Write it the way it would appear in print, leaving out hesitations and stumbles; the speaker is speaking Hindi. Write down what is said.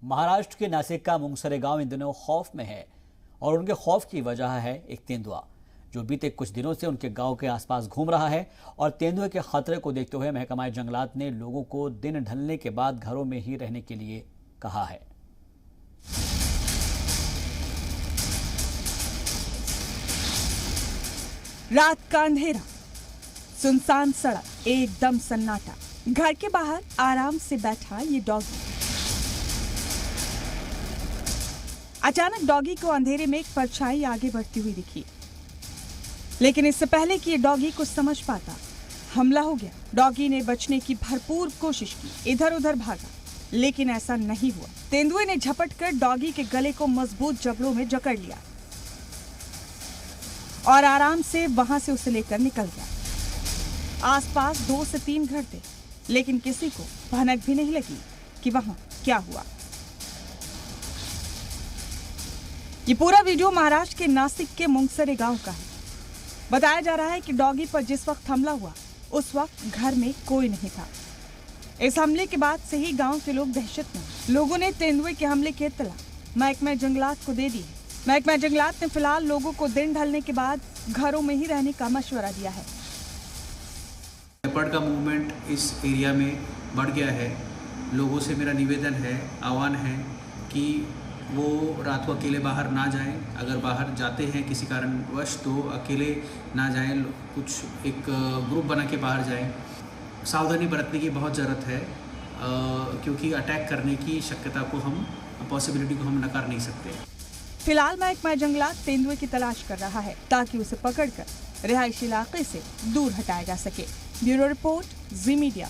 महाराष्ट्र के नासिक का मुंगसरे गांव इन दिनों खौफ में है और उनके खौफ की वजह है एक तेंदुआ जो बीते कुछ दिनों से उनके गांव के आसपास घूम रहा है। और तेंदुए के खतरे को देखते हुए महकमा जंगलात ने लोगों को दिन ढलने के बाद घरों में ही रहने के लिए कहा है। रात का अंधेरा, सुनसान सड़क, एकदम सन्नाटा। घर के बाहर आराम से बैठा ये डॉगी। अचानक डॉगी को अंधेरे में एक परछाई आगे बढ़ती हुई दिखी, लेकिन इससे पहले कि ये डॉगी कुछ समझ पाता, हमला हो गया। डॉगी ने बचने की भरपूर कोशिश की, इधर उधर भागा, लेकिन ऐसा नहीं हुआ। तेंदुए ने झपटकर डॉगी के गले को मजबूत जबड़ों में जकड़ लिया और आराम से वहां से उसे लेकर निकल गया। आसपास 2 से 3 घर थे, लेकिन किसी को भनक भी नहीं लगी कि वहां क्या हुआ। ये पूरा वीडियो महाराष्ट्र के नासिक के मुंगसरे गांव का है। बताया जा रहा है कि डॉगी पर जिस वक्त हमला हुआ उस वक्त घर में कोई नहीं था। इस हमले के बाद से ही गांव के लोग दहशत में। लोगों ने तेंदुए के हमले की इत्तला महकमा जंगलात को दे दी है। महकमा जंगलात ने फिलहाल लोगों को दिन ढलने के बाद घरों में ही रहने का मशवरा दिया है। लेपर्ड का मूवमेंट इस एरिया में बढ़ गया है। लोगों से मेरा निवेदन है, आह्वान है कि वो रात को अकेले बाहर ना जाएं। अगर बाहर जाते हैं किसी कारणवश तो अकेले ना जाएं, कुछ एक ग्रुप बना के बाहर जाएं। सावधानी बरतने की बहुत ज़रूरत है, क्योंकि अटैक करने की शक्यता को पॉसिबिलिटी को हम नकार नहीं सकते। फिलहाल महकमा जंगलात तेंदुए की तलाश कर रहा है ताकि उसे पकड़कर रिहायशी इलाके से दूर हटाया जा सके। ब्यूरो रिपोर्ट, जी मीडिया।